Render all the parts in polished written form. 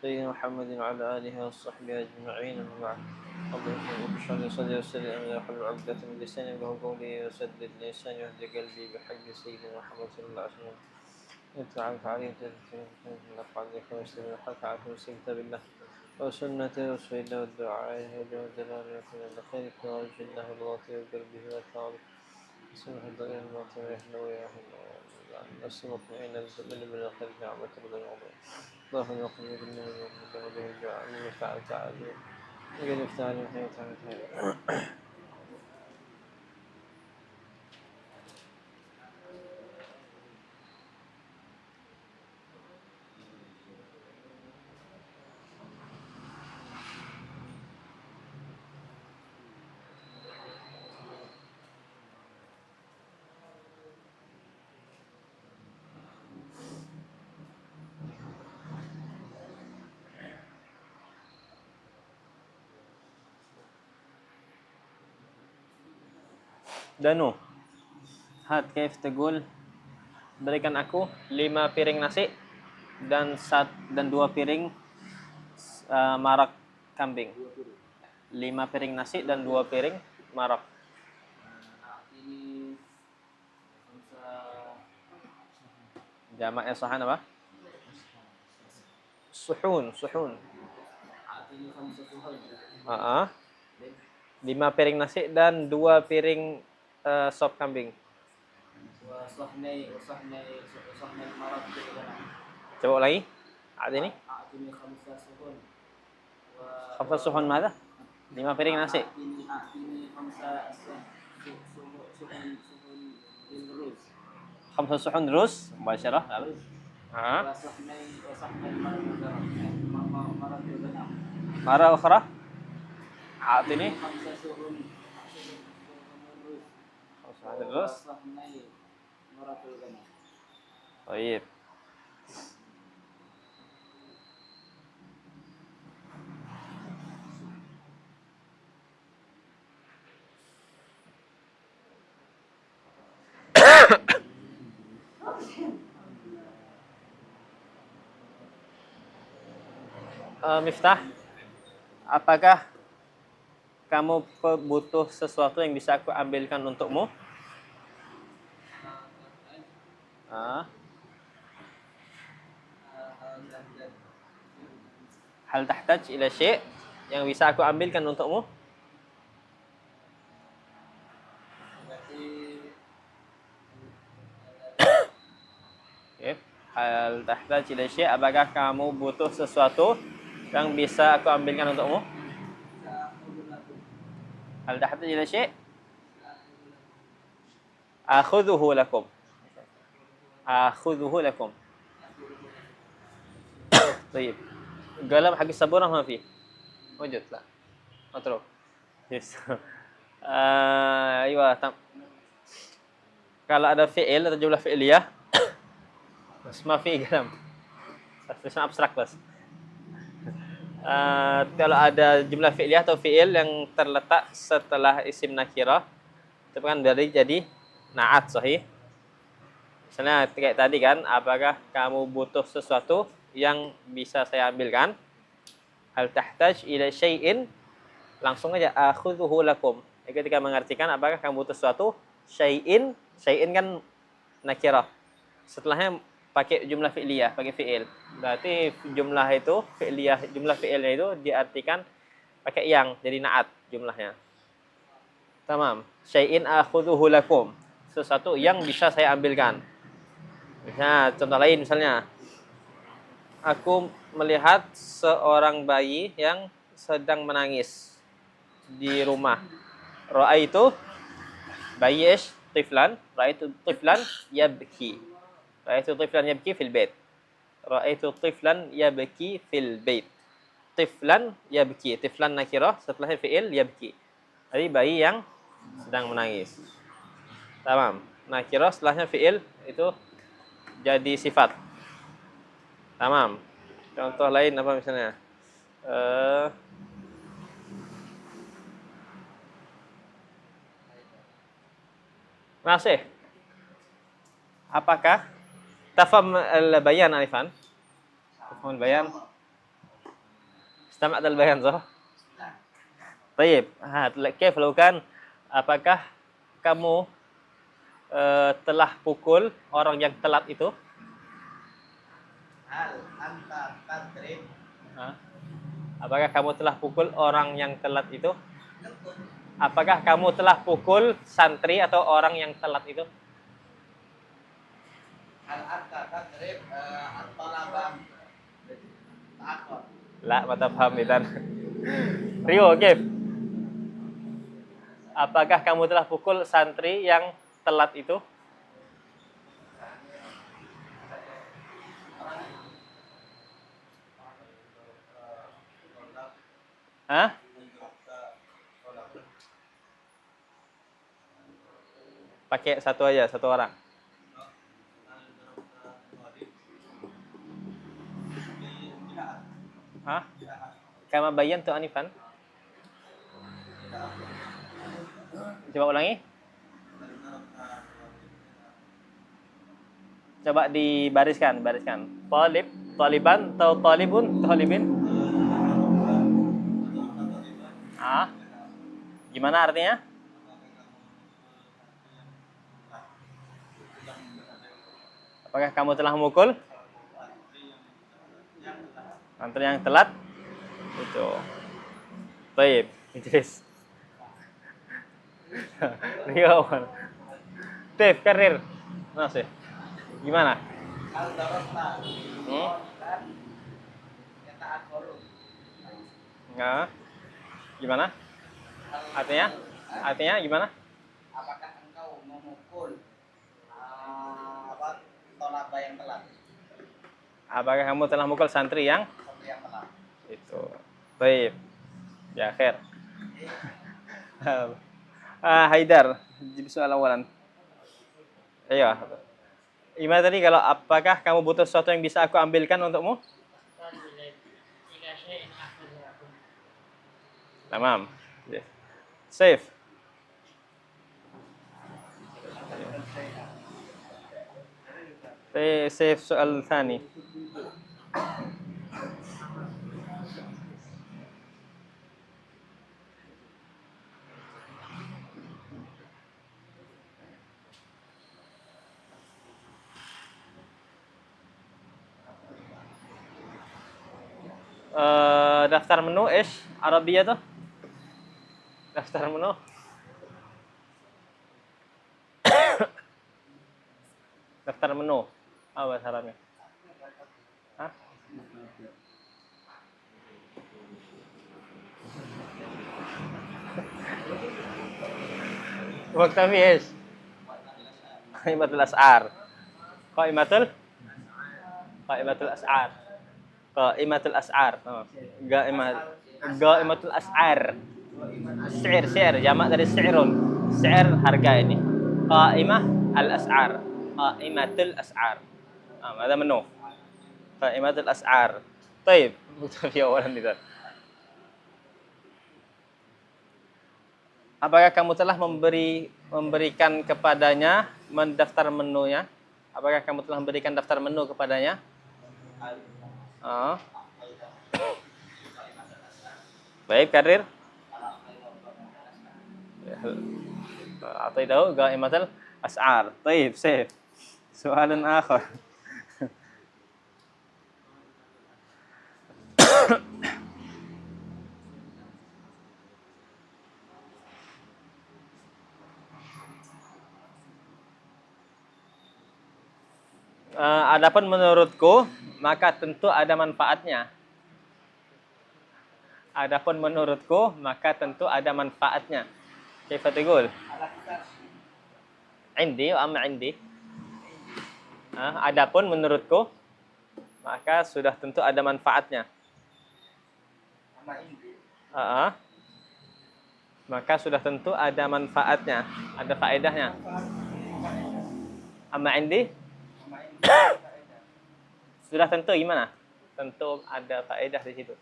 سيدنا محمد وعلى آله وصحبه أجمعين، أما بعد. اللهم اشرح لي صدري ويسر لي أمري واحلل عقدة من لساني يفقهوا قولي وسدد لساني واهد قلبي بحق سيدنا محمد صلى الله عليه وسلم. تعالى عليه لك ويسلم الحق على كرسي كتاب الله وسنة رسول الله والدعاء إليه والدلال يكون لخير وارجو الله الباطل وقلبه والتعالى سنة الضرير الباطل ويحلو ويحلو النفس مطمئنة من الخير نعمة العظيم. اللهم اغفر لي من وله الدعاء من يفعل تعالى وقد يفتح لي من تعالى. Danu, Hat, kaif tegul, berikan aku 5 piring nasi dan 2 piring marak kambing. 5 piring nasi dan 2 piring marak. Ini Jamaknya sahan apa? Suhun. ini khamsa suhun. 5 piring nasi dan 2 piring sop kambing. وصحني مرض بالغنم. Coba lagi. Ini أعطني خمسة سهون. 5 suhun ماذا? 5 piring nasi. أعطني خمسة سهون للرز. 5 suhun rus مباشرة. lalu وصحني مرض بالغنم. مرض بالغنم. مرة أخرى أعطني خمسة سهون رز. 5 suhun rus. وصحني مرض بالغنم. طيب. Miftah, apakah kamu butuh sesuatu yang bisa aku ambilkan untukmu? Hal tahtaj ila syai' yang bisa aku ambilkan untukmu? Hal tahtaj ila syai', apakah kamu butuh sesuatu yang bisa aku ambilkan untukmu? Hal tahtaj ila syai'? Akhudhuhu lakum. طيب. قلم حق السبورة ما فيه موجود لا متروك. Yes. أيوة kalau ada fi'il atau jumlah fi'liyah bas ma fi قلم tulisan abstrak bas. Kalau ada jumlah fi'liyah atau fi'il yang terletak setelah isim nakirah itu kan dari jadi na'at sahih. Misalnya kayak tadi kan, apakah kamu butuh sesuatu yang bisa saya ambilkan? Hal tahtaj ila syai'in, langsung aja akhudhuhu lakum. Ketika mengartikan apakah kamu butuh sesuatu, syai'in kan nakirah. Setelahnya pakai jumlah fi'liyah, pakai fi'il. Berarti jumlah fi'ilnya itu diartikan pakai yang, jadi na'at jumlahnya. Tamam. Syai'in akhudhuhu lakum. Sesuatu yang bisa saya ambilkan. Nah, contoh lain misalnya, aku melihat seorang bayi yang sedang menangis di rumah. Ra'aitu bayi tiflan yabki. Ra'aitu tiflan yabki fil bait. Ra'aitu tiflan yabki fil bait. Tiflan yabki. Tiflan nakirah, setelahnya fi'il yabki. Jadi bayi yang sedang menangis. Tamam. Nakirah setelahnya fi'il itu jadi sifat. Tamam. Contoh lain apa misalnya? Masih. Apakah tafham al-bayan alifan? Tafham al-bayan? سمعت البيان صح؟ طيب كيف لو كان apakah kamu telah pukul orang yang telat itu? Hal anta tadrib Hah? Apakah kamu telah pukul orang yang telat itu? Apakah kamu telah pukul santri atau orang yang telat itu? hal anta tadrib at-talaba ta'akhir. La, mata paham itan. Rio, Gif. Apakah kamu telah pukul santri yang telat itu? Hah? Pakai satu aja, satu orang. Hah? Kama bayan tu anifan. Coba ulangi. Coba dibariskan, bariskan. Talib, taliban, atau talibun, talibin. Ah, gimana artinya? Apakah kamu telah memukul santri yang telat? Itu. Baik, Idris. Rio. Tef, karir. Nasi. Gimana? Hal darabta Hmm? dan yata'akharu. Nggak. Gimana? Artinya? Artinya gimana? Apakah engkau memukul tolaba yang telat? Apakah kamu telah memukul santri yang Santri yang telat. itu? Baik. Ya, khair. Haidar, jadi soal awalan. Iya. Gimana tadi kalau apakah kamu butuh sesuatu yang bisa aku ambilkan untukmu? Tamam. Safe. Safe soal ثاني. Daftar menu ايش عربية tuh? Daftar menu. Daftar menu. Apa bahasa Arabnya? Hah? Waktu ايش؟ قائمة الأسعار. قائمة الأسعار. قائمة الأسعار. قائمة الأسعار. Syair, jamak dari syairun. Syair harga ini. Qaimah al-as'ar. Qaimatul as'ar. Ada menu. Qaimatul as'ar. Baik, في awalan itu. Apakah kamu telah memberikan kepadanya mendaftar menunya? Apakah kamu telah memberikan daftar menu kepadanya? Baik, karir. أعطيته قائمة الأسعار. طيب سيف سؤال آخر. Adapun menurutku maka tentu ada manfaatnya. Adapun menurutku maka tentu ada manfaatnya. كيف تقول؟ عندي أم عندي. Adapun menurutku maka sudah tentu ada manfaatnya. Maka sudah tentu ada manfaatnya, ada faedahnya. Amma indi? Sudah tentu gimana? Tentu ada faedah di situ.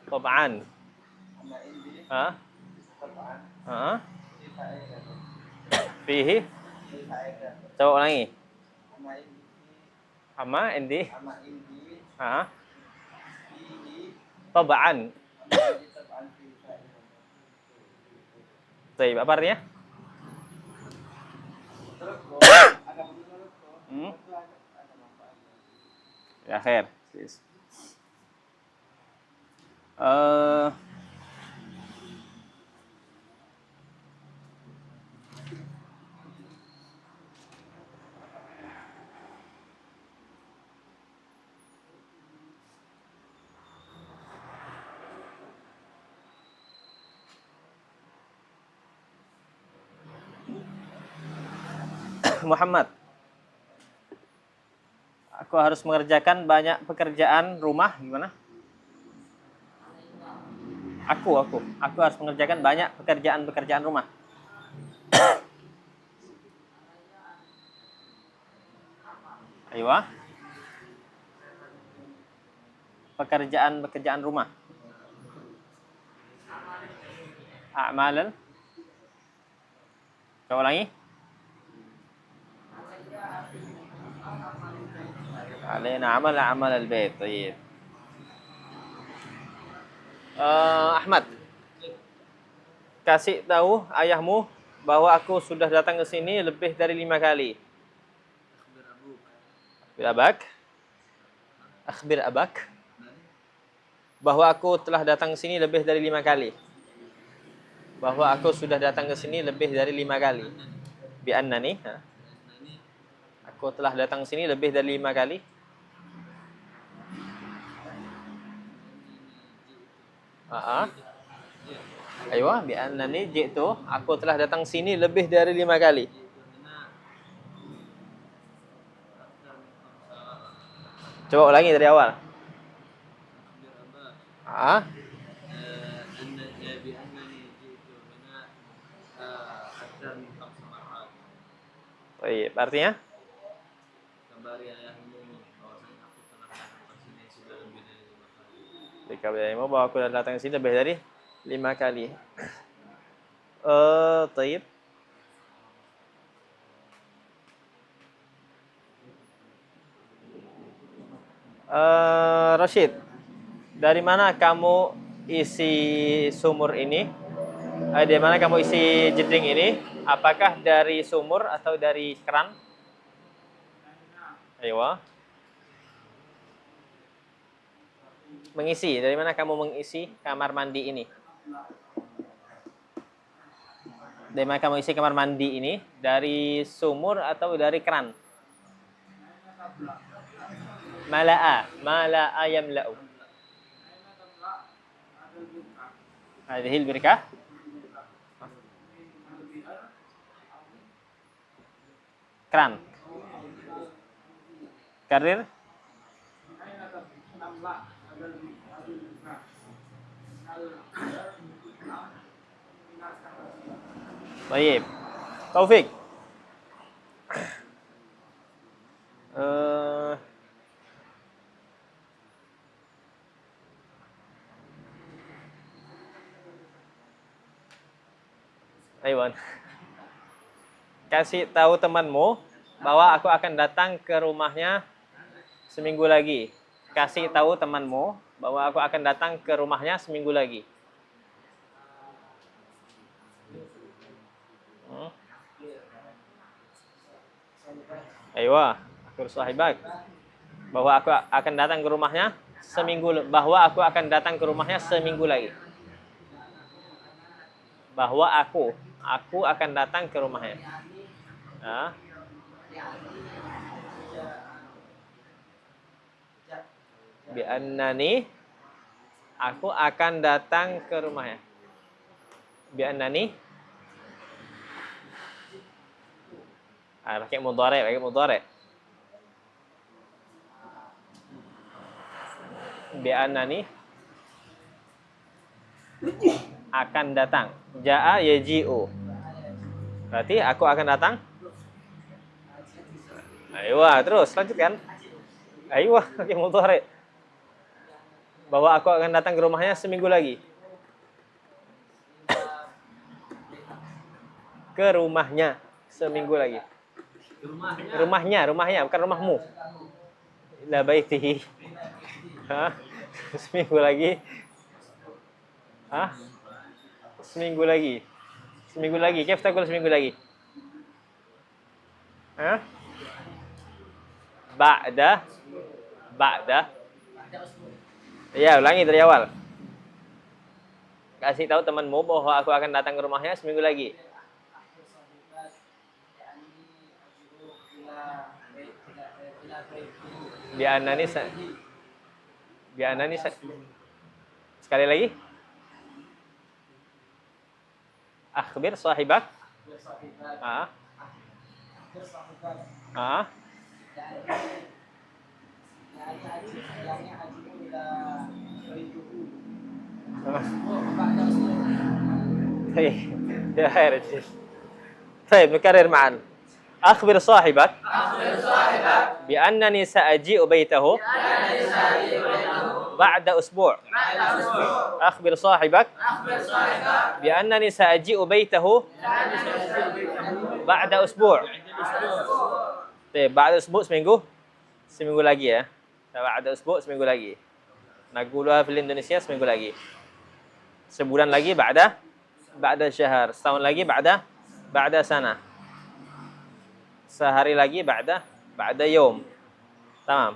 Tab'an. Fihi. Coba ulangi. Amma indi. Ah, tab'an. Baik, apa artinya? Hmm? Ya, khair. Eh, Muhammad, aku harus mengerjakan banyak pekerjaan rumah, gimana? Aku harus mengerjakan banyak pekerjaan rumah. Ayo, pekerjaan rumah. A'malan. Coba ulangi. Alaina amal al-bait. Baik. Ahmad, kasih tahu ayahmu bahwa aku sudah datang ke sini lebih dari 5 kali. Akhbir abak. Akhbir abak. Bahwa aku telah datang ke sini lebih dari 5 kali. Bahwa aku sudah datang ke sini lebih dari 5 kali. Bi annani. Aku telah datang ke sini lebih dari 5 kali. Ayo, bi annani jitu. Aku telah datang ke sini lebih dari 5 kali. Coba ulangi dari awal. Baik, artinya? Kabari ayahmu bahwasanya aku telah datang ke sini sudah lebih dari 5 kali. Kabari ayahmu bahwa aku telah datang ke sini lebih dari 5 kali. Taib. Rashid, dari mana kamu isi sumur ini? Dari mana kamu isi jeding ini? Apakah dari sumur atau dari keran? Ayo. Mengisi. Dari mana kamu mengisi kamar mandi ini? Dari mana kamu isi kamar mandi ini? Dari sumur atau dari keran? Mala'a yamla'u. Hadhil birkah. Keran. Karir. Baik. Taufik. Aiwan. Kasih tahu temanmu bahwa aku akan datang ke rumahnya seminggu lagi. Kasih tahu temanmu bahwa aku akan datang ke rumahnya seminggu lagi. Ayo, aku sahibak. Bahwa aku akan datang ke rumahnya seminggu lagi. Bahwa aku akan datang ke rumahnya. Nah. Bi annani, aku akan datang ke rumahnya. Bi annani. Pakai mudhari. Bi annani akan datang. Jaa yaji'u. Berarti aku akan datang. Ayo, terus lanjutkan. Ayo, pakai mudhari. Bahwa aku akan datang ke rumahnya seminggu lagi. Ke rumahnya seminggu lagi. Rumahnya, bukan rumahmu. La baitihi. Hah? Seminggu lagi. Hah? Seminggu lagi. Seminggu lagi. Kif taqul seminggu lagi? Hah? Ba'da. Ba'da. Iya, ulangi dari awal. Kasih tahu temanmu bahwa aku akan datang ke rumahnya seminggu lagi. Bi'annani bi'annani sekali lagi. Akhbir sahibak. Ah. Ah. طيب يا خير طيب نكرر معا أخبر صاحبك بأنني سأجيء بيته بعد أسبوع أخبر صاحبك بأنني سأجيء بيته بعد أسبوع طيب بعد أسبوع seminggu lagi ya. بعد أسبوع seminggu lagi. Naquluha fil Indonesia seminggu lagi. Sebulan lagi ba'da syahr. Setahun lagi ba'da sana. Sehari lagi ba'da yom. Tamam.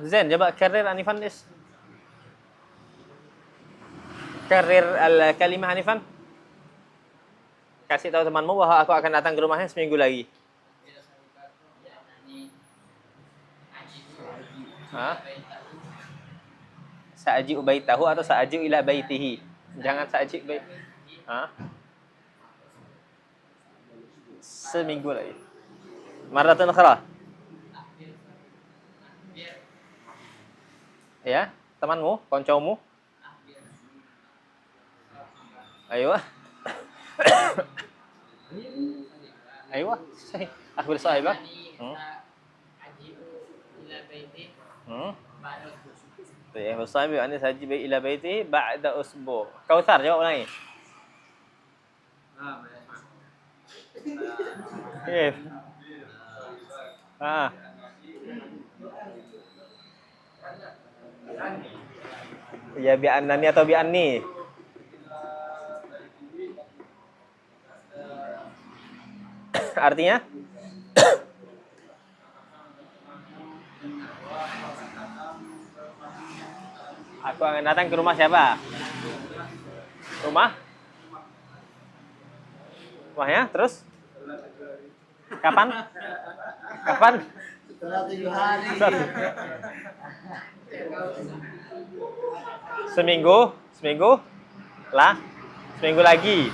زين coba كرر anifan is. Karir al-kalimah anifan. Kasih tahu temanmu bahwa aku akan datang ke rumahnya seminggu lagi. Hah? Sa'aji baitahu atau sa'aji ila baitihi. Jangan sa'aji bait. Hah? Seminggu lagi. Maratan ukhra. Ya, temanmu, koncomu. Ayo. Ayo. Akhbir sahibak. طيب الصاحب أن سأجي إلى بيته بعد أسبوع. Kautsar jawab ulangi. Kif. Ya bi annani atau bi anni? Artinya? Aku akan datang ke rumah siapa? Rumahnya? Terus? Kapan? Setelah 7 hari. Seminggu lagi.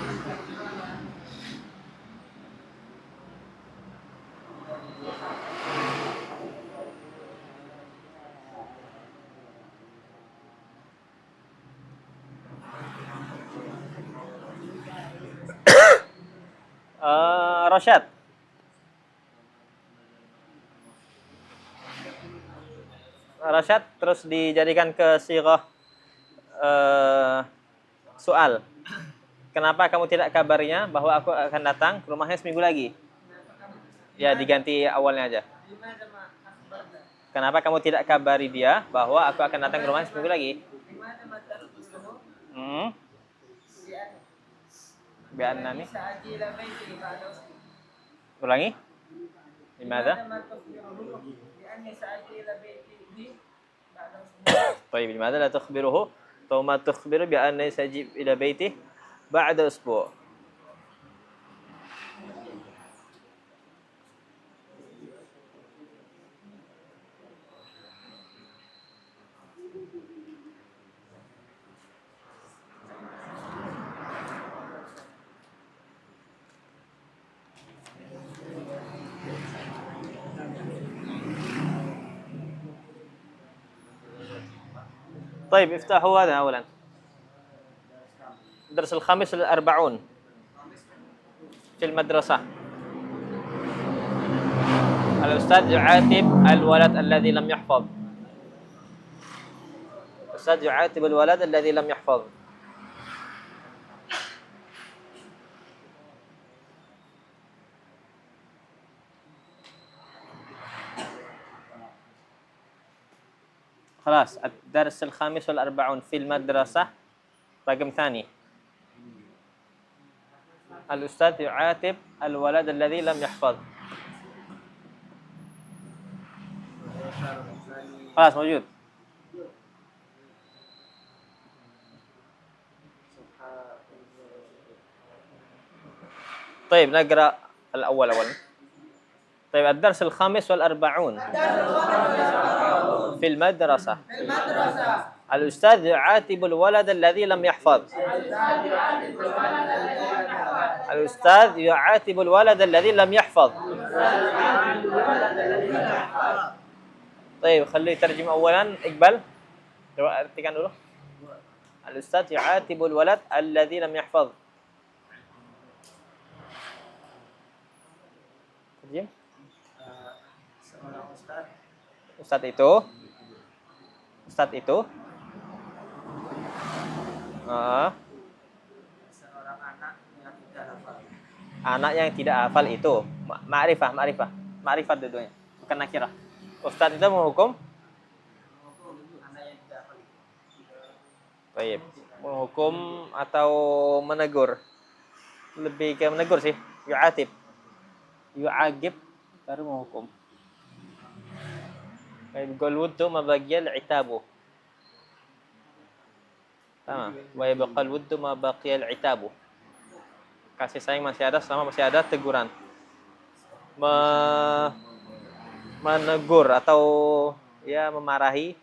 Rosyad. Rosyad terus dijadikan ke sighah soal. Kenapa kamu tidak kabarinya bahwa aku akan datang ke rumahnya seminggu lagi? Ya, diganti awalnya aja. Kenapa kamu tidak kabari dia bahwa aku akan datang ke rumahnya seminggu lagi? Bi'annani. Ulangi. Limadha? طيب لماذا لا تخبره ثم تخبره بأنني سأجيء إلى بيته بعد أسبوع. طيب افتحوا هذا أولا. الدرس الخامس والأربعون في المدرسة. الأستاذ يعاتب الولد الذي لم يحفظ. الأستاذ يعاتب الولد الذي لم يحفظ. خلاص الدرس الخامس والأربعون في المدرسة رقم ثاني. الأستاذ يعاتب الولد الذي لم يحفظ. خلاص موجود. طيب نقرأ الأول أولا. طيب الدرس الخامس والأربعون في المدرسة. الأستاذ يعاتب الولد الذي لم يحفظ. الأستاذ يعاتب الولد الذي لم يحفظ. طيب خليه يترجم أولا. إقبال coba artikan dulu. الأستاذ يعاتب الولد الذي لم يحفظ. Terjem. Seorang Ustadz itu seorang anak yang tidak hafal. Anak yang tidak hafal itu ma'rifah dua-duanya, bukan nakirah. Ustadz itu menghukum Anak yang tidak hafal. baik, menghukum atau menegur. Lebih ke menegur sih. Yu'agib baru menghukum. Yabqa al-wuddu ma baqiya al-'itabu. Sama. Wa yabqa al-wuddu ma baqiya al-'itabu. Kasih sayang masih ada selama masih ada teguran. Menegur atau ya memarahi.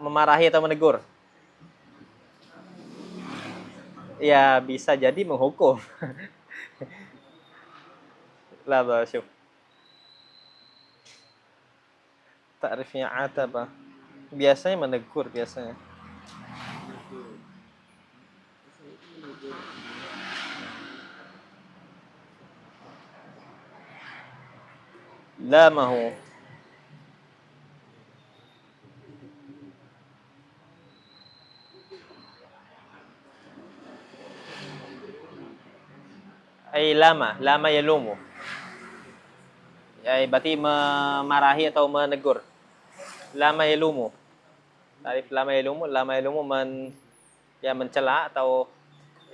Memarahi atau menegur. Ya bisa jadi menghukum. Lah syuf. Ta'rifnya ataba. Biasanya menegur biasanya. Lamahu. Ay lama yalumu. Ya berarti memarahi atau menegur. Lama yalumu. Tarif lama yalumu mencela atau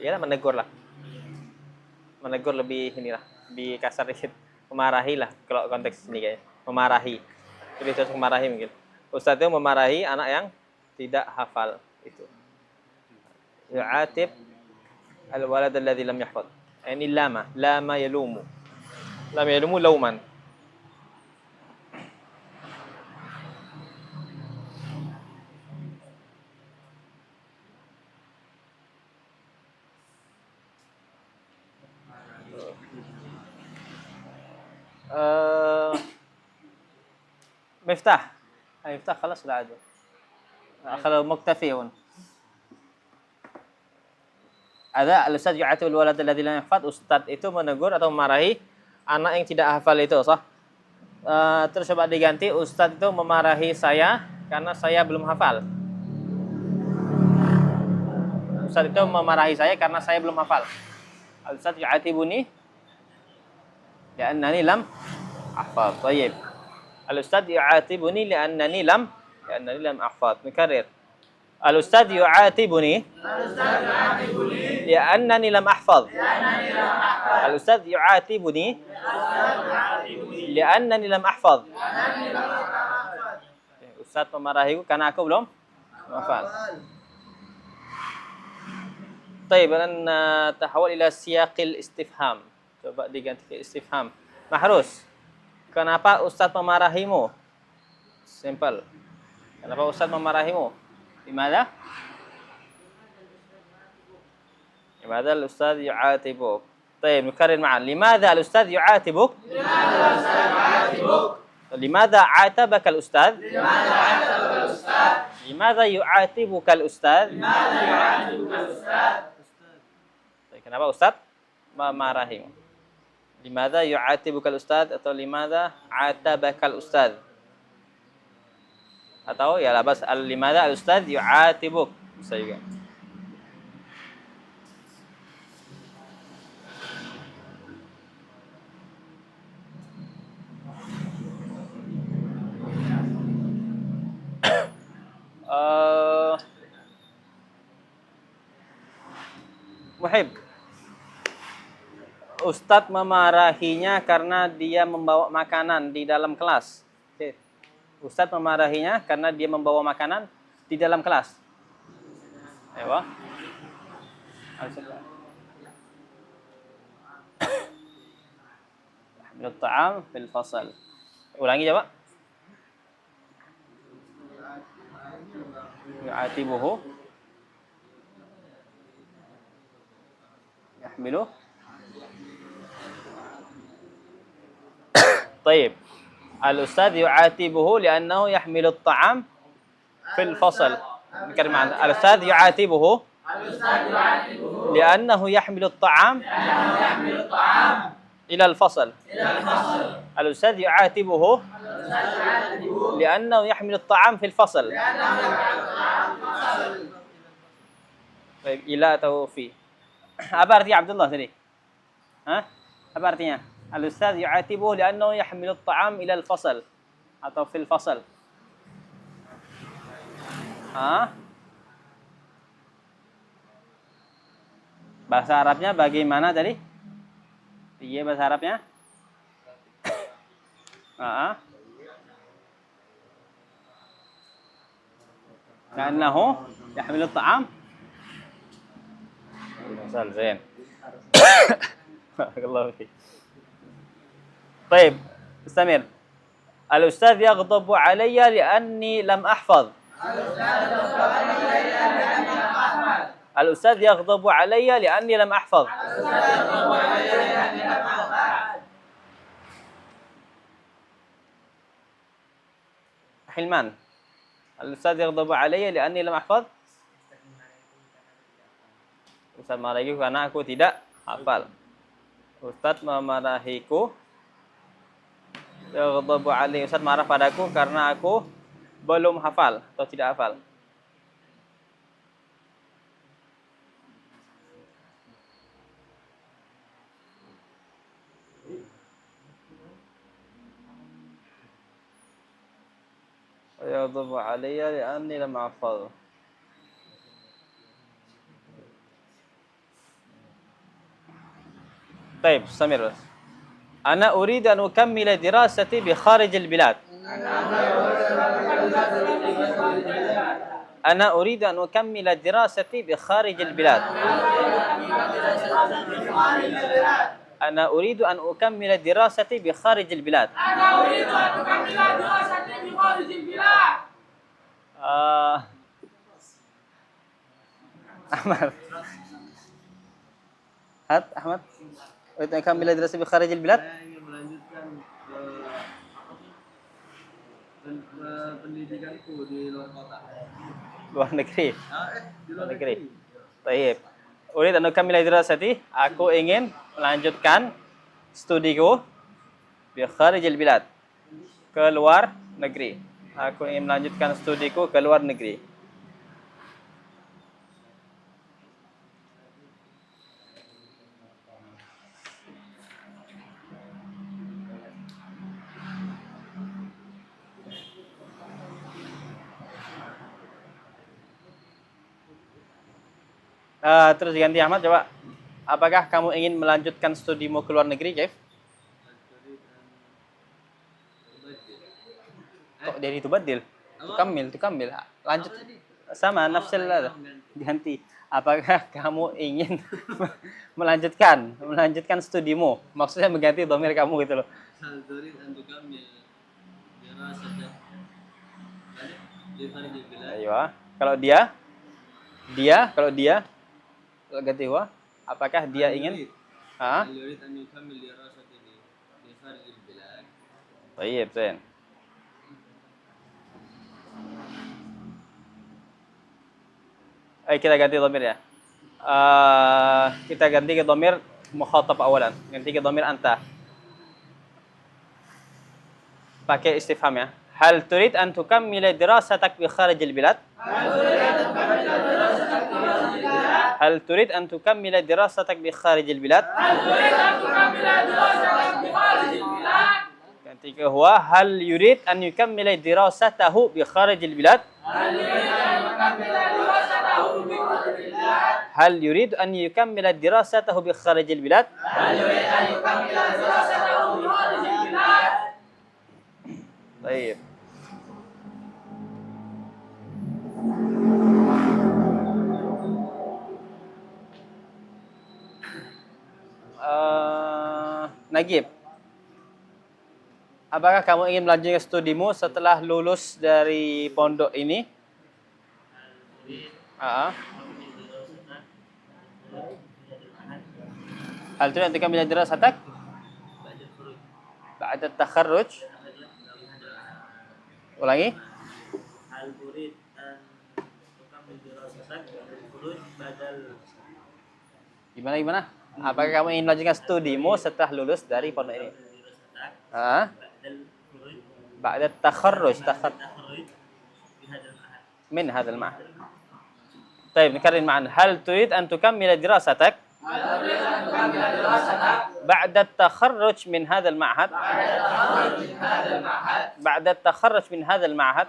ya menegur lah. Menegur lebih inilah, lebih kasar dikit. Memarahi lah kalau konteks ini kayaknya. Memarahi. Lebih cocok memarahi mungkin. Ustaz itu memarahi anak yang tidak hafal itu. Yu'atib al-walad alladhi lam yahfaz. Ini lama yalumu lauman. Miftah خلاص sudah ada. Kalau muktafiun. Ada al-ustaz yu'atibul walad alladzi lam yahfaz. Ustaz itu menegur atau memarahi anak yang tidak hafal itu, sah? Terus coba diganti, ustaz itu memarahi saya karena saya belum hafal. Ustaz itu memarahi saya karena saya belum hafal. Al-ustaz yu'atibuni li'annani lam ahfaz. Baik. Al-ustaz yu'atibuni li'annani lam ahfaz. Nikarir. Al-ustaz yu'atibuni li'annani lam ahfaz. Al-ustaz yu'atibuni li'annani lam ahfaz. Ustaz memarahiku karena aku belum hafal. طيب نتحول إلى سياق الاستفهام. Coba diganti ke istifham. Mahrus, kenapa Ustaz memarahimu? Simple. Kenapa Ustaz memarahimu? Dimana? لماذا الأستاذ يعاتبك؟ طيب نكرر معا. لماذا الأستاذ يعاتبك؟ لماذا عاتبك الأستاذ؟ لماذا يعاتبك الأستاذ؟ طيب kenapa Ustaz memarahimu? لماذا يعاتبك الأستاذ atau لماذا عاتبك الأستاذ? Atau ya labas al-limadha al-ustadz yu'atibuk. Bisa juga. Muhib. Ustadz memarahinya karena dia membawa makanan di dalam kelas. Ustadz memarahinya karena dia membawa makanan di dalam kelas. Ewa. Minut ta'am fil fasal. Ulangi coba. Yu'atibuhu. Yahmilu. طيب الأستاذ يعاتبه لأنه يحمل الطعام في الفصل. نكرر معنا. الأستاذ يعاتبه لأنه يحمل الطعام إلى الفصل. الأستاذ يعاتبه لأنه يحمل الطعام في الفصل. طيب إلى atau fi. Apa artinya Abdullah tadi? Hah? Apa artinya? Al-Ustadz yu'atibuhu li'annahu yahmilu at-ta'am ila al-fasal atau fil fasal. Hah? Bahasa Arabnya bagaimana tadi? Iya bahasa Arabnya? Li'annahu yahmilu at-ta'am. Misal zain. Barakallahu fiik. طيب استمر. الأستاذ يغضب علي لأني لم أحفظ. الأستاذ يغضب علي لأني لم أحفظ. حلمان. الأستاذ يغضب علي لأني لم أحفظ. Ustaz marahiku karena aku tidak hafal. Ustaz memarahiku. Yaghdabu alaihi. Ustaz marah padaku karena aku belum hafal atau tidak hafal. Yaghdabu alayya li'anni lam ahfaz. طيب استمر. أنا أريد أن أكمل دراستي بخارج البلاد. أنا أريد أن أكمل دراستي بخارج البلاد. أنا أريد أن أكمل دراستي بخارج البلاد. أحمد. هات أحمد. أريد أن أكمل دراستي بخارج البلاد. Saya ingin melanjutkan pendidikanku di luar kota. Luar negeri. Di luar negeri. negeri. Taib. Urid an ukammila dirasati. Aku ingin melanjutkan studiku di kharijil bilad. Ke luar negeri. Aku ingin melanjutkan studiku ke luar negeri. Terus ganti Ahmad coba. Apakah kamu ingin melanjutkan studimu ke luar negeri, Jeff? Kok dari tubaddil? Tukamil. Lanjut. Sama nafsil ganti. Apakah kamu ingin melanjutkan studimu? Maksudnya mengganti dhamir kamu gitu loh. Ayo. Kalau dia ganti huwa, apakah dia ingin Baik, Zain. Kita ganti dhamir ya. Kita ganti ke dhamir mukhatab awalan. Ganti ke dhamir anta. Pakai istifham ya. Hal turid an tukammila dirasatak bi kharijil bilad? هل تريد أن تكمل دراستك بخارج البلاد؟ هو هل يريد أن يكمل دراسته بخارج البلاد؟ هل يريد أن يكمل دراسته بخارج البلاد؟ طيب. Nagib, apakah kamu ingin melanjutkan studimu setelah lulus dari pondok ini? هل تريد أن تكمل دراستك بعد التخرج؟ ulangi. هل تريد أن تكمل دراستك بالخروج بدل Gimana? Apakah kamu ingin melanjutkan studimu setelah lulus dari pondok ini? بعد التخرج من هذا المعهد. طيب نكرر معا. هل تريد أن تكمل دراستك بعد التخرج من هذا المعهد؟ بعد التخرج من هذا المعهد.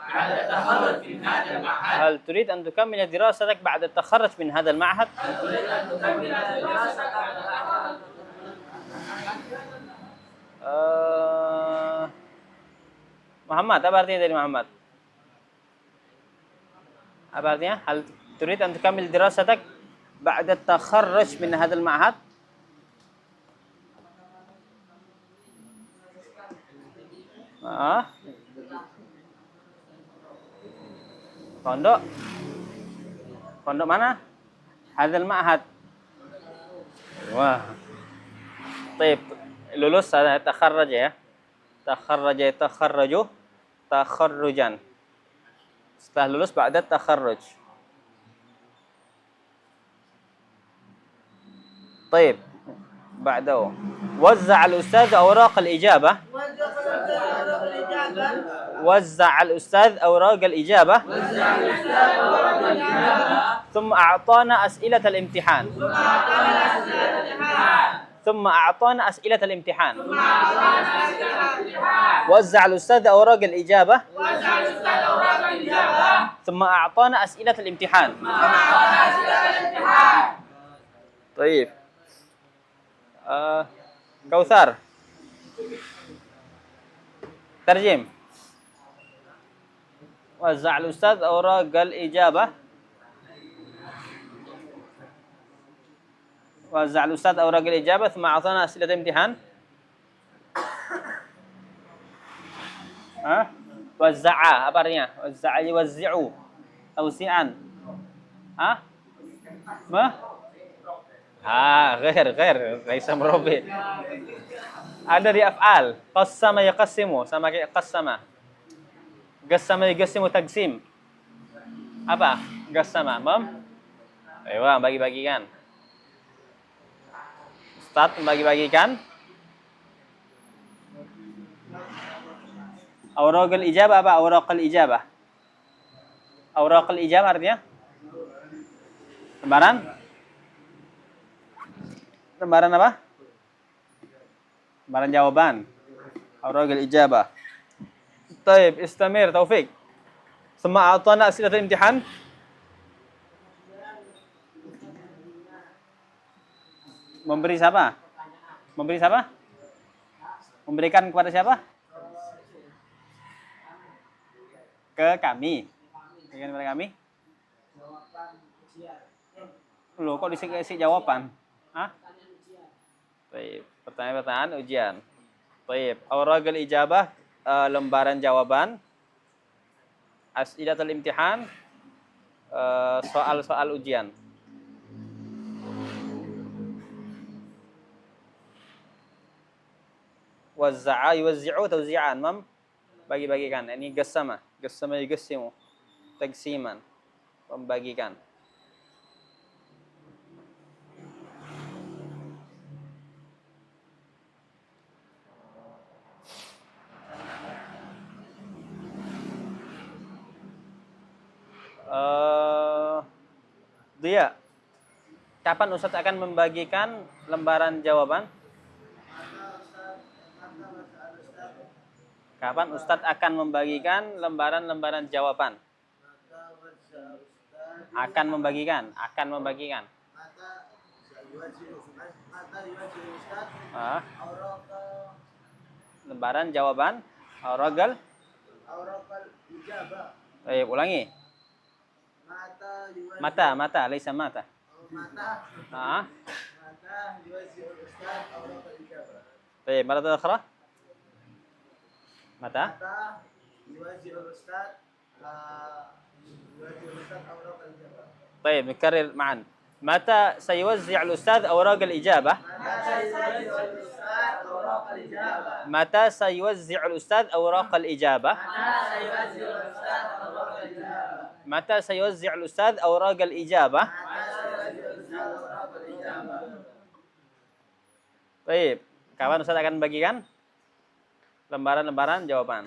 هل تريد أن تكمل دراستك بعد التخرج من هذا المعهد؟ Muhammad, apa artinya dari Muhammad? Apa artinya? Hal turid an tukammil dirasatak ba'da takharruj min hadzal ma'had? Pondok. Pondok mana? Hadzal ma'had. Wah. Baik, lulus takharraj ya. Takharraju takharrujan. Setelah lulus ba'da takharruj. طيب بعده وزع الأستاذ أوراق الإجابة وزع الأستاذ أوراق الإجابة ثم أعطانا أسئلة الامتحان وزع الأستاذ أوراق الإجابة ثم أعطانا أسئلة الامتحان. طيب كوثر ترجم. وزع الأستاذ أوراق الإجابة وزع الأستاذ أوراق الإجابة ثم أعطانا أسئلة امتحان. وزع apa artinya? Wazza'a yuwazzi'u tawsi'an. غير ليس مربي. Ada di af'al. Qassama yaqassimu sama kayak qassama. Qassama yuqassimu taqsim. Apa? Qassama, Ayo, bagi-bagikan. Ustaz membagi-bagikan. Awraqul ijabah apa? Awraqul ijabah. Awraqul ijabah artinya? Lembaran? Lembaran apa? Lembaran jawaban. Awraqul ijabah. Taib, istamir, Taufik. Semua a'tana as'ilatul imtihan. Memberi siapa? Memberi siapa? Memberikan kepada siapa? Ke kami. Berikan kepada kami. Loh, kok dikasih jawaban? Baik, pertanyaan-pertanyaan ujian. Baik, awraqul ijabah, lembaran jawaban. As'ilatul imtihan, soal-soal ujian. Wazza'a yuwazzi'u tawzi'an, bagi-bagikan. Ini gassama yugassimu taqsiman, membagikan. Dia, kapan Ustaz akan membagikan lembaran jawaban? Kapan Ustadz akan membagikan lembaran-lembaran jawaban? Akan membagikan, akan membagikan. Ah, lembaran jawaban. Auragal. Ulangi. Mata, laisa mata. Ah. مرة أخرى. متى؟ طيب نكرر معا. متى سيوزع الأستاذ أوراق الإجابة؟ متى سيوزع الأستاذ أوراق الإجابة؟ متى سيوزع الأستاذ أوراق الإجابة؟ طيب, kapan Ustaz akan bagikan lembaran-lembaran jawaban?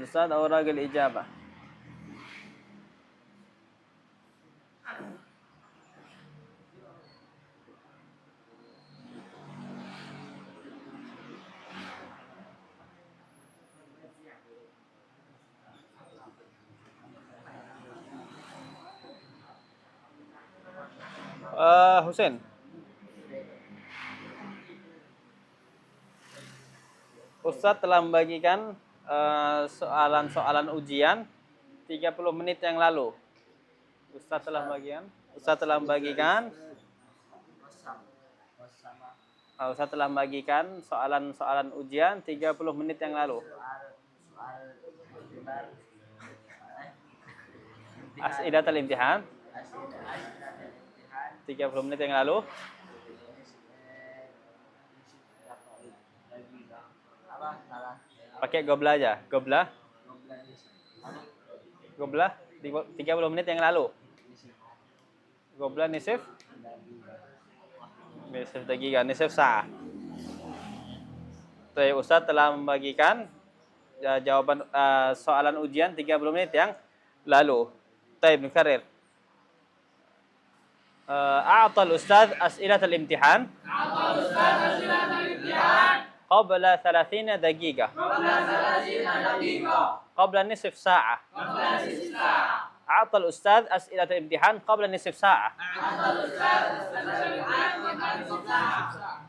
Ustaz أوراق الإجابة. Husain. Ustaz telah membagikan soalan-soalan ujian 30 menit yang lalu. Ustaz telah membagikan soalan-soalan ujian 30 menit yang lalu. As'ilatul imtihan 30 menit yang lalu. Pakai gobla aja. Gobla 30 menit yang lalu. Gobla nisif daqiqah, nisif sa'ah. Ustaz telah membagikan jawaban soalan ujian 30 menit yang lalu. Nukarir. أعطى الأستاذ أسئلة الامتحان قبل 30 دقيقة قبل نصف ساعة. أعطى الأستاذ أسئلة الامتحان قبل نصف ساعة.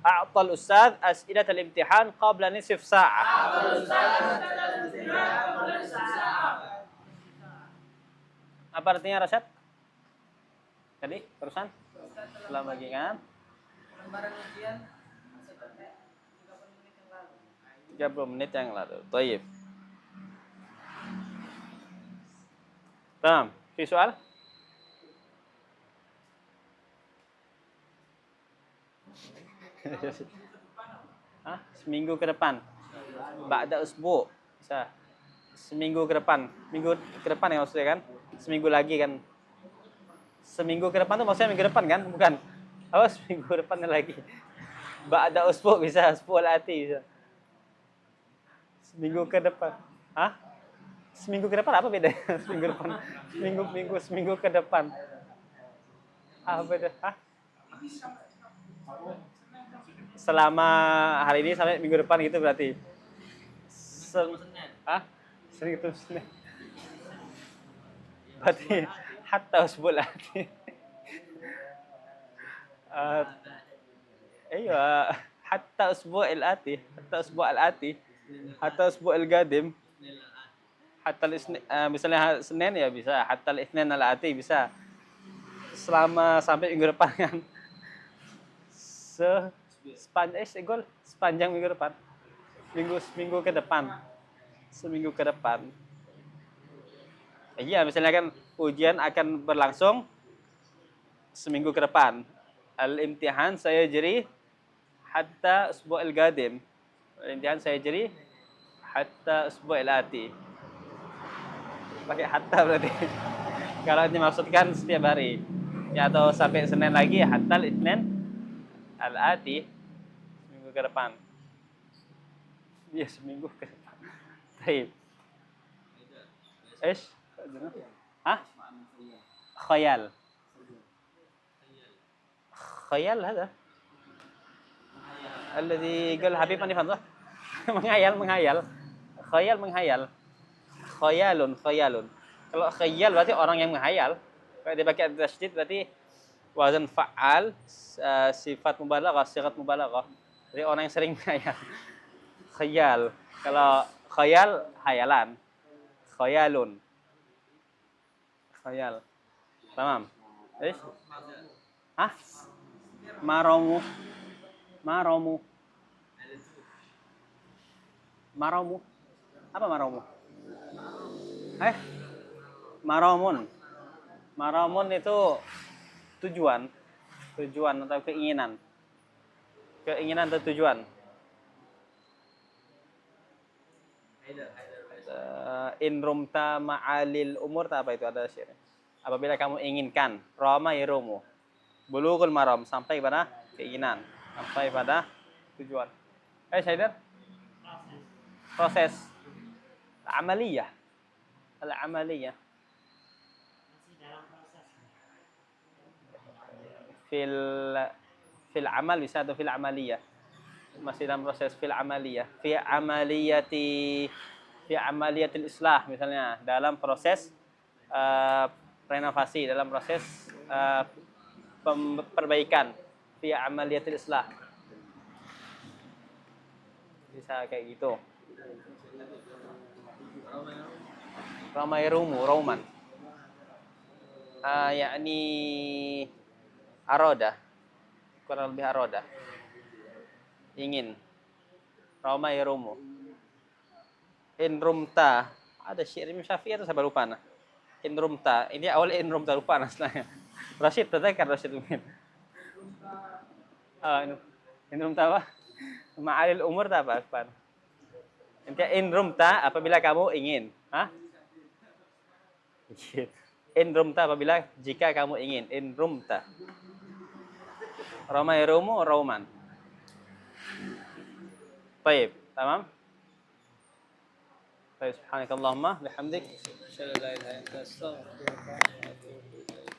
أعطى الأستاذ أسئلة الامتحان قبل نصف ساعة. Apa artinya Rasyad? Tadi terusan setelah bagikan lembaran ujian 30 menit yang lalu. Baik. Tamam. Fi soal? Seminggu ke depan. Ba'da usbu. Bisa. Seminggu ke depan. Minggu ke depan ya maksudnya kan? Seminggu lagi kan? Seminggu ke depan tuh maksudnya minggu depan kan? Bukan. Apa seminggu ke depannya lagi? Ba'da usbu bisa, usbu al-ati bisa. Seminggu ke depan. Seminggu ke depan apa beda? Seminggu depan. Seminggu ke depan. Apa beda? Selama hari ini sampai minggu depan gitu berarti. Senin itu Senin. Berarti hatta usbu al-ati. Iya, hatta usbu al-ati, hatta usbu al-qadim, hatta misalnya Senin ya bisa, hatta al-itsnin al-ati bisa. Selama sampai minggu depan kan. Sepanjang minggu depan. Seminggu ke depan. Seminggu ke depan. Iya, misalnya kan ujian akan berlangsung seminggu ke depan. Al-imtihan saya jadi hatta usbu' al-qadim. Al-imtihan saya jadi hatta usbu' al-ati. Pakai hatta berarti. Kalau dimaksudkan setiap hari. Ya atau sampai Senin lagi hatta al-itsnin al-ati. Seminggu ke depan. Iya, seminggu ke depan. Baik. ايش؟ خيال. خيال هذا الذي قال حبيب أني فهمت. menghayal. خيال. خيال. Kalau khayal berarti orang yang menghayal. Kalau dia pakai tasydid berarti wazan fa'al, sifat mubalaghah, sigat mubalaghah. Jadi orang yang sering menghayal. Khayal. Kalau khayal, hayalan. Khayalun. Khayal. Paham? Terus? Hah? Maromu. Maromu. Maromu. Apa maromu? Maromun. Maromun itu tujuan. Tujuan atau keinginan. Keinginan atau tujuan. In rumta ma'alil umur, tak apa itu ada syair. Apabila kamu inginkan, rama yarumu. Bulughul maram, sampai pada keinginan, sampai pada tujuan. Syaidan? Proses. Amaliyah. Al-amaliyah. Masih dalam proses. Fil amal bisa atau fil amaliyah. Masih dalam proses fil amaliyah. Fi amaliyatil islah misalnya, dalam proses renovasi, dalam proses perbaikan. Fi amaliyatil islah. Bisa kayak gitu. Ramairumu, Roman. Yakni aroda. Kurang lebih aroda. Ingin. Ramairumu. In rumta. Ada syair Imam Syafi'i atau saya lupa nah. In rumta. Ini awal in rumta lupa nah sebenarnya. Rashid, terdekat Rashid mungkin. In rumta apa? Ma'alil umur tak apa? Intinya in rumta apabila kamu ingin. Hah? In rumta apabila jika kamu ingin. In rumta. Ramairumu Roman. Baik, tamam? Baik, subhanakallahumma bihamdik. Asyhadu an la ilaha illa anta astaghfiruka wa atubu ilaik.